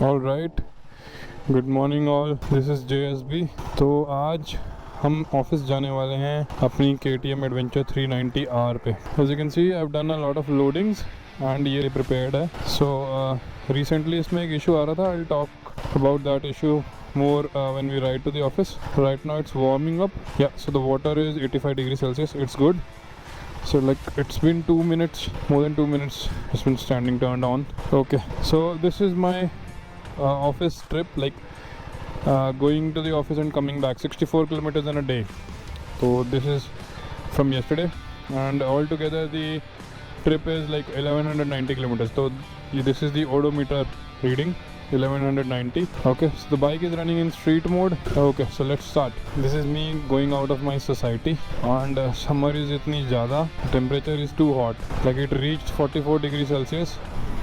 All right, good morning all, this is JSB। तो आज हम ऑफिस जाने वाले हैं अपनी KTM एडवेंचर 390R पे। As you can see I have done a lot of loadings and ये प्रिपेयर्ड है। सो रिसेंटली इसमें एक इशू आ रहा था, I will talk about that issue more when we ride to the office. Right now it's warming up. Yeah, so the water is 85 degrees Celsius. It's good. So like it's been 2 minutes, more than 2 minutes it's been standing turned on. Okay, so this is my office trip, like going to the office and coming back, 64 kilometers in a day. So this is from yesterday, and altogether the trip is like 1190 kilometers. So this is the odometer reading, 1190. Okay, so the bike is running in street mode. Okay, so let's start. This is me going out of my society, and summer is itni zyada, temperature is too hot, like it reached 44 degrees Celsius.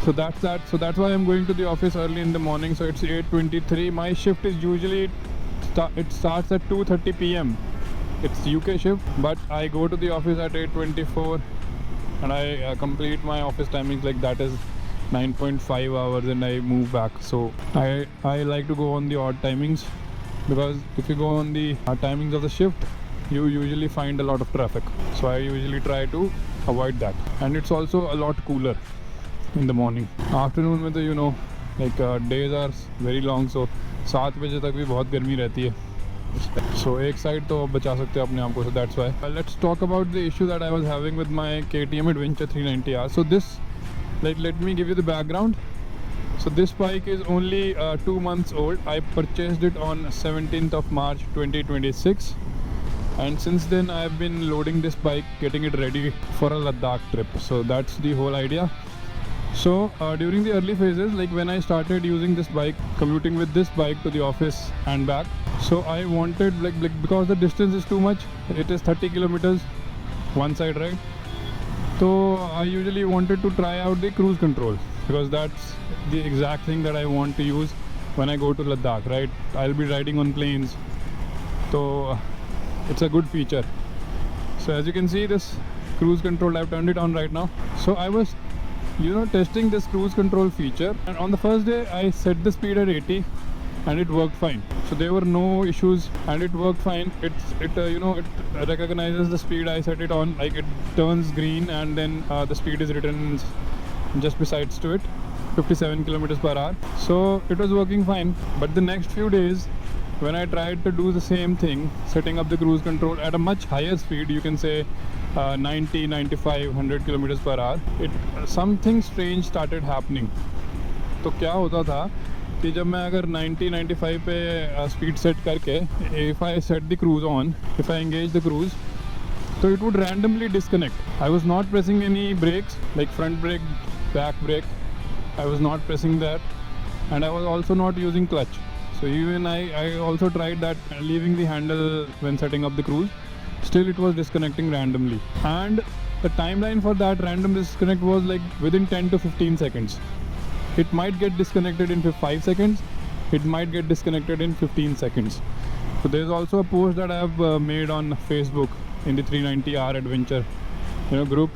So that's that. So that's why I'm going to the office early in the morning. So it's 8:23. My shift is usually it starts at 2:30 p.m. It's UK shift, but I go to the office at 8:24, and I complete my office timings, like that is 9.5 hours, and I move back. So I like to go on the odd timings, because if you go on the timings of the shift, you usually find a lot of traffic. So I usually try to avoid that, and it's also a lot cooler in the morning. Afternoon में तो like days are very long, so 7 बजे तक भी बहुत गर्मी रहती है. So एक साइड तो बचा सकते हैं अपने आप को. So that's why let's talk about the issue that I was having with my KTM Adventure 390R. So this, let me give you the background. So this bike is only 2 months old. I purchased it on 17th of March 2026, and since then I have been loading this bike, getting it ready for a Ladakh trip. So that's the whole idea. So during the early phases, like when I started using this bike, commuting with this bike to the office and back, so I wanted like because the distance is too much, it is 30 kilometers one side, right? So I usually wanted to try out the cruise control, because that's the exact thing that I want to use when I go to Ladakh, right? I'll be riding on plains, so it's a good feature. So as you can see, this cruise control, I've turned it on right now. So I was testing this cruise control feature, and on the first day I set the speed at 80 and it worked fine. So there were no issues and it worked fine. It recognizes the speed I set it on, like it turns green, and then the speed is written just besides to it, 57 kilometers per hour. So it was working fine. But the next few days, when I tried to do the same thing, setting up the cruise control at a much higher speed, you can say 90, 95, 100 kilometers per hour, something strange started happening. तो क्या होता था कि जब मैं अगर 90, 95 पे speed set करके, if I set the cruise on, if I engage the cruise, so it would randomly disconnect. I was not pressing any brakes, like front brake, back brake. I was not pressing that, and I was also not using clutch. So even I also tried that, leaving the handle when setting up the cruise. Still it was disconnecting randomly, and the timeline for that random disconnect was like within 10 to 15 seconds. It might get disconnected in 5 seconds, it might get disconnected in 15 seconds. So there's also a post that I have made on Facebook in the 390R adventure group,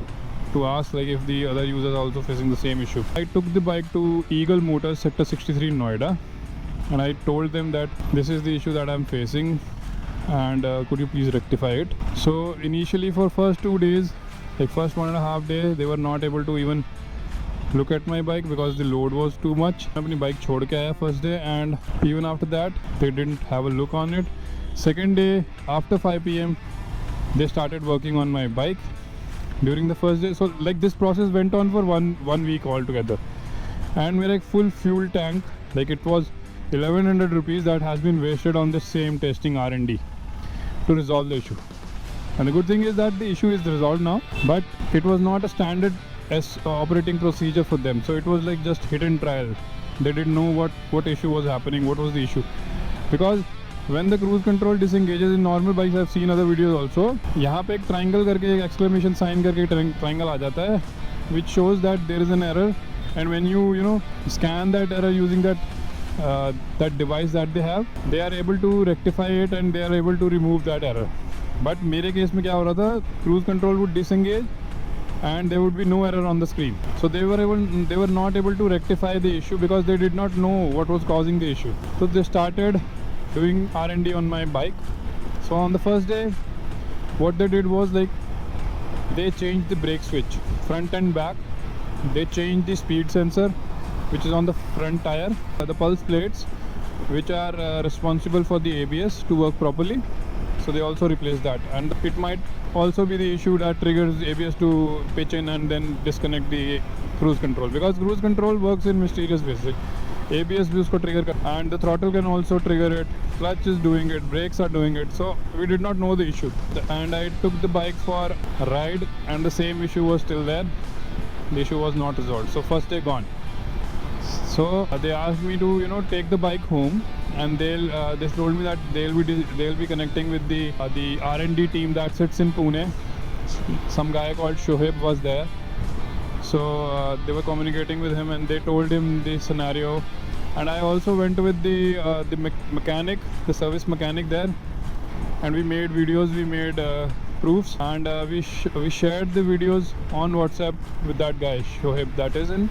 to ask like if the other users are also facing the same issue. I took the bike to Eagle Motors Sector 63 in Noida, and I told them that this is the issue that I'm facing, and could you please rectify it. So initially for first 2 days, like first 1.5 day, they were not able to even look at my bike because the load was too much. अपनी bike छोड़ के आया first day, and even after that they didn't have a look on it. Second day after 5 p.m. they started working on my bike during the first day. So like this process went on for one week altogether, and मेरा एक full fuel tank, like it was 1100 rupees that has been wasted on the same testing R&D to resolve the issue. And the good thing is that the issue is resolved now, but it was not a standard operating procedure for them. So it was like just hit and trial. They didn't know what issue was happening, what was the issue. Because when the cruise control disengages in normal bikes, I've seen other videos also, यहाँ पे एक triangle करके, एक exclamation sign करके triangle आ जाता है, which shows that there is an error. And when you scan that error using that device that they have, they are able to rectify it, and they are able to remove that error. But मेरे case में क्या हो रहा था, cruise control would disengage and there would be no error on the screen. So they were not able to rectify the issue because they did not know what was causing the issue. So they started doing R&D on my bike. So on the first day, what they did was like they changed the brake switch front and back. They changed the speed sensor which is on the front tire, the pulse plates which are responsible for the ABS to work properly. So they also replaced that, and it might also be the issue that triggers ABS to pitch in and then disconnect the cruise control, because cruise control works in mysterious ways. ABS भी उसको trigger कर, and the throttle can also trigger it, clutch is doing it, brakes are doing it. So we did not know the issue, and I took the bike for a ride and the same issue was still there. The issue was not resolved. So first day gone. So they asked me to take the bike home, and they told me that they'll be connecting with the R&D team that sits in Pune. Some guy called Shoaib was there. So they were communicating with him and they told him the scenario, and I also went with the mechanic, the service mechanic there, and we made videos, we made proofs, and we shared the videos on WhatsApp with that guy Shoaib, that is in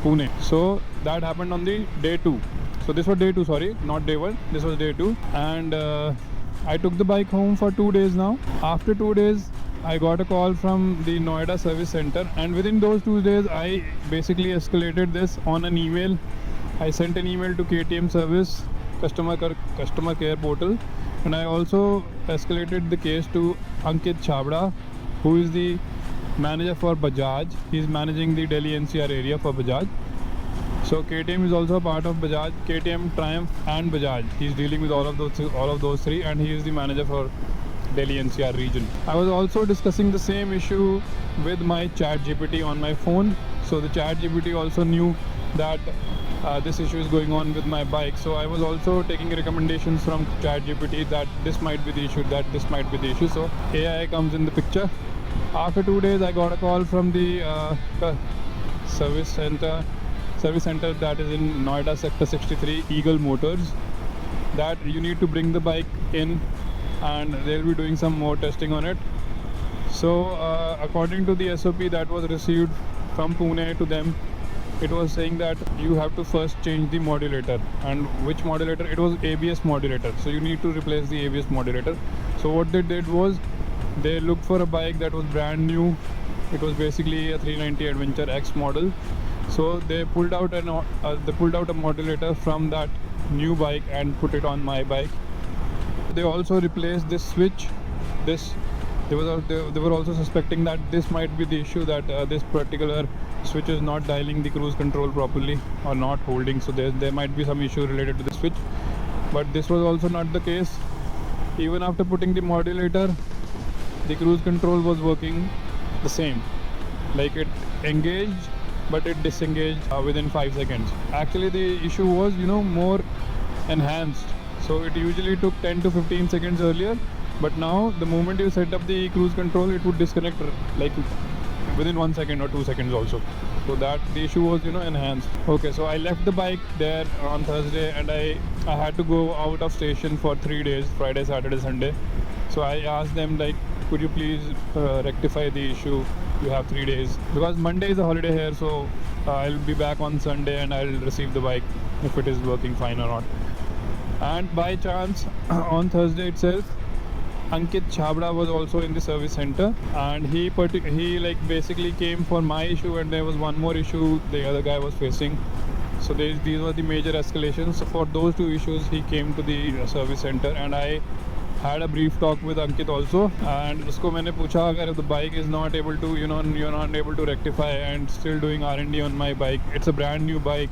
Pune. So that happened on the day 2. So this was day 2, sorry, not day 1, this was day 2. And I took the bike home for 2 days now. After 2 days I got a call from the Noida service center, and within those 2 days I basically escalated this on an email. I sent an email to KTM service customer care portal, and I also escalated the case to Ankit Chhabra, who is the manager for Bajaj. He is managing the Delhi NCR area for Bajaj. So KTM is also a part of Bajaj, KTM, Triumph and Bajaj. He is dealing with all of those three, and he is the manager for Delhi NCR region. I was also discussing the same issue with my ChatGPT on my phone. So the ChatGPT also knew that this issue is going on with my bike. So I was also taking recommendations from ChatGPT that this might be the issue, that this might be the issue. So AI comes in the picture. After 2 days I got a call from the service center that is in Noida sector 63, Eagle Motors, that you need to bring the bike in and they'll be doing some more testing on it. So according to the SOP that was received from Pune to them, it was saying that you have to first change the modulator. And which modulator? It was ABS modulator. So you need to replace the ABS modulator. So what they did was they looked for a bike that was brand new. It was basically a 390 Adventure X model. So they pulled out a modulator from that new bike and put it on my bike. They also replaced this switch. They were also suspecting that this might be the issue, that this particular switch is not dialing the cruise control properly or not holding. So there might be some issue related to the switch. But this was also not the case. Even after putting the modulator, the cruise control was working the same. Like it engaged, but it disengaged within 5 seconds. Actually the issue was more enhanced. So it usually took 10 to 15 seconds earlier, but now the moment you set up the cruise control, it would disconnect like within 1 second or 2 seconds also. So that the issue was enhanced. Okay, so I left the bike there on Thursday, and I had to go out of station for 3 days, Friday, Saturday, Sunday. So I asked them, like, could you please rectify the issue? You have 3 days, because Monday is a holiday here, so I'll be back on Sunday and I'll receive the bike if it is working fine or not. And by chance on Thursday itself, Ankit Chhabra was also in the service center, and he basically came for my issue, and there was one more issue the other guy was facing. So these were the major escalations. So for those 2 issues he came to the service center, and I had a brief talk with Ankit also, and usko मैंने पूछा अगर if the bike is not able to you're not able to rectify and still doing R&D on my bike, it's a brand new bike,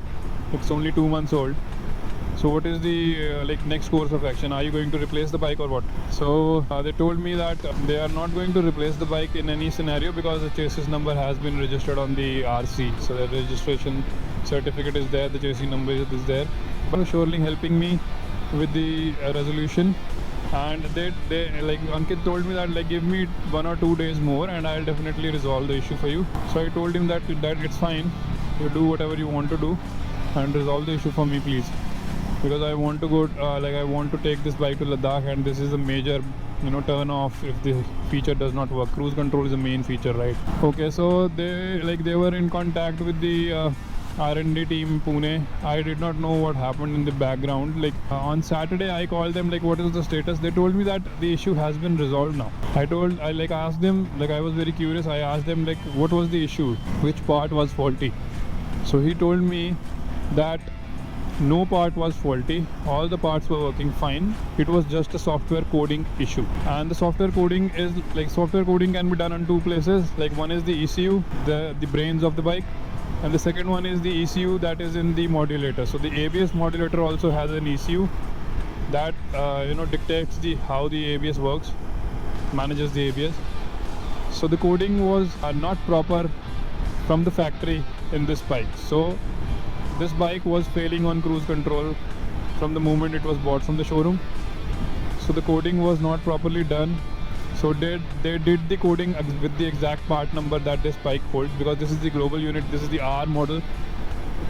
it's only 2 months old, so what is the next course of action? Are you going to replace the bike or what? So they told me that they are not going to replace the bike in any scenario, because the chassis number has been registered on the RC, so the registration certificate is there, the chassis number is there. But surely helping me with the resolution. And they like Ankit told me that give me 1 or 2 days more and I'll definitely resolve the issue for you. So I told him that it's fine, you do whatever you want to do and resolve the issue for me, please. because I want to go I want to take this bike to Ladakh, and this is a major turn off if the feature does not work. Cruise control is the main feature, right? Okay, so they were in contact with the R&D team Pune. I did not know what happened in the background. On Saturday I called them, what is the status. They told me that the issue has been resolved now. I asked them, I was very curious. I asked them what was the issue, which part was faulty. So he told me that no part was faulty, all the parts were working fine. It was just a software coding issue, and the software coding is software coding can be done on two places. One is the ECU, the brains of the bike, and the second one is the ECU that is in the modulator. So the ABS modulator also has an ECU that dictates how the ABS works, manages the ABS. So the coding was not proper from the factory in this bike. So this bike was failing on cruise control from the moment it was bought from the showroom. So the coding was not properly done. So they did the coding with the exact part number that this bike holds, because this is the global unit, this is the R model.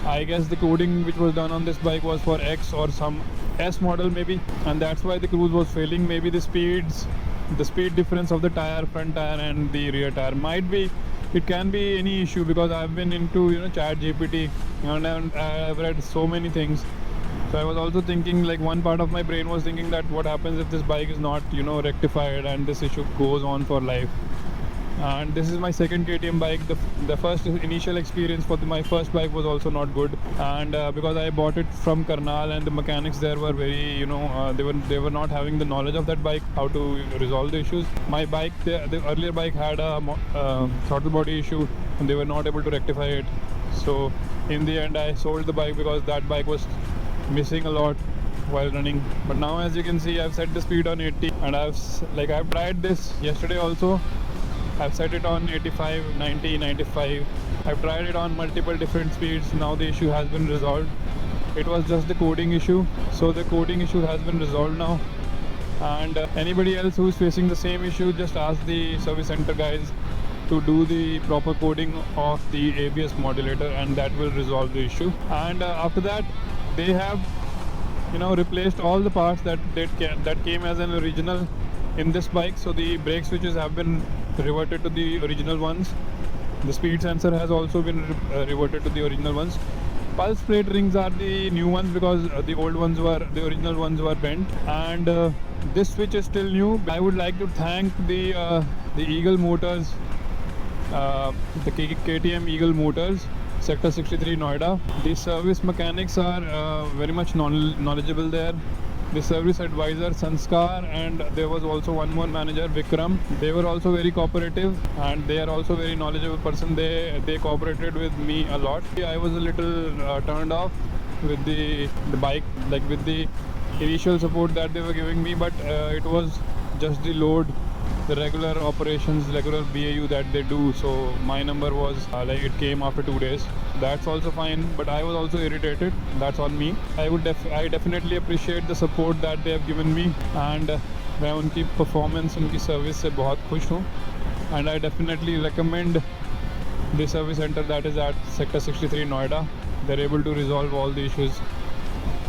I guess the coding which was done on this bike was for X or some S model maybe, and that's why the cruise was failing. Maybe the speed difference of the tire, front tire and the rear tire might be. It can be any issue, because I've been into ChatGPT and I've read so many things. So I was also thinking, one part of my brain was thinking that what happens if this bike is not rectified and this issue goes on for life. And this is my second KTM bike. The first initial experience for my first bike was also not good, and because I bought it from Karnal and the mechanics there were very they were not having the knowledge of that bike, how to resolve the issues. My bike, the earlier bike, had a throttle body issue and they were not able to rectify it. So in the end I sold the bike because that bike was missing a lot while running. But now, as you can see, I've set the speed on 80, and I've tried this yesterday also. I've set it on 85, 90, 95. I've tried it on multiple different speeds. Now the issue has been resolved. It was just the coding issue. So the coding issue has been resolved now. And anybody else who's facing the same issue, just ask the service center guys to do the proper coding of the ABS modulator, and that will resolve the issue. And after that, they have replaced all the parts that came as an original in this bike. So the brake switches have been reverted to the original ones. The speed sensor has also been reverted to the original ones. Pulse plate rings are the new ones, because the original ones were bent, and this switch is still new. I would like to thank the Eagle Motors, the KTM Eagle Motors, Sector 63 Noida. The service mechanics are very much knowledgeable there. The service advisor Sanskar, and there was also one more manager, Vikram. They were also very cooperative, and they are also very knowledgeable person. They cooperated with me a lot. I was a little turned off with the bike, with the initial support that they were giving me, but it was just the load, the regular operations, regular BAU that they do. So my number was it came after 2 days. That's also fine, but I was also irritated. That's on me. I definitely appreciate the support that they have given me, and मैं उनकी performance, उनकी service से बहुत खुश हूँ. And I definitely recommend the service center that is at Sector 63 Noida. They're able to resolve all the issues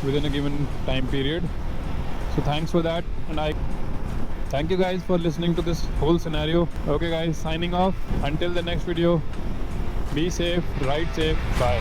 within a given time period. So thanks for that, and I thank you guys for listening to this whole scenario. Okay guys, signing off. Until the next video, be safe, ride safe, bye.